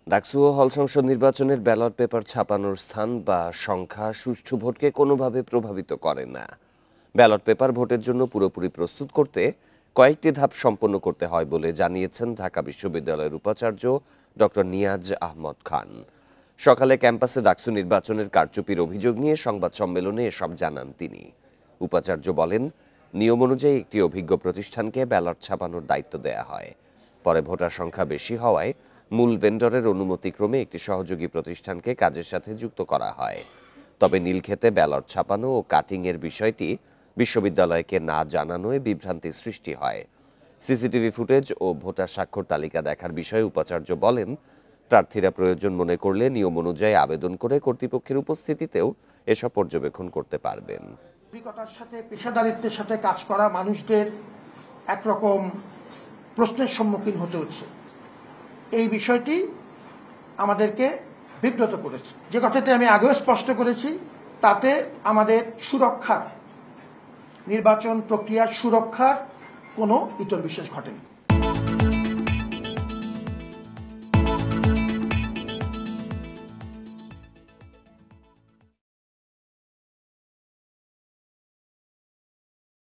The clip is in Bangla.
ডাকসু ও হল সংসদ নির্বাচনের ব্যালট পেপার ছাপানোর স্থান বা সংখ্যা সুষ্ঠু ভোটকে কোনোভাবে প্রভাবিত করে না। ব্যালট পেপার ভোটের জন্য পুরোপুরি প্রস্তুত করতে কয়েকটি ধাপ সম্পন্ন করতে হয় বলে জানিয়েছেন ঢাকা বিশ্ববিদ্যালয়ের উপাচার্য ডক্টর নিয়াজ আহমদ খান। সকালে ক্যাম্পাসে ডাকসু নির্বাচনের কারচুপির অভিযোগ নিয়ে সংবাদ সম্মেলনে এসব জানান তিনি। উপাচার্য বলেন, নিয়ম অনুযায়ী একটি অভিজ্ঞ প্রতিষ্ঠানকে ব্যালট ছাপানোর দায়িত্ব দেয়া হয়। পরে ভোটার সংখ্যা বেশি হওয়ায় মূল ভেন্ডরের অনুমতিক্রমে একটি সহযোগী প্রতিষ্ঠানকে কাজের সাথে যুক্ত করা হয়। তবে নীলক্ষেতে ব্যালট ছাপানো ও কাটিংয়ের বিষয়টি বিশ্ববিদ্যালয়কে না জানানোয় বিভ্রান্তির সৃষ্টি হয়। সিসিটিভি ফুটেজ ও ভোটার স্বাক্ষর তালিকা দেখার বিষয়ে উপাচার্য বলেন, প্রার্থীরা প্রয়োজন মনে করলে নিয়ম অনুযায়ী আবেদন করে কর্তৃপক্ষের উপস্থিতিতেও এসব পর্যবেক্ষণ করতে পারবেন। অভিজ্ঞতার সাথে পেশাদারিত্বের সাথে কাজ করা মানুষদের একরকম প্রশ্নের সম্মুখীন হতে হচ্ছে। এই বিষয়টি আমাদেরকে বিব্রত করেছে। যে কথাটি আমি আগেও স্পষ্ট করেছি, তাতে আমাদের সুরক্ষার, নির্বাচন প্রক্রিয়ার সুরক্ষার কোনো ইতর বিশেষ ঘটেনি।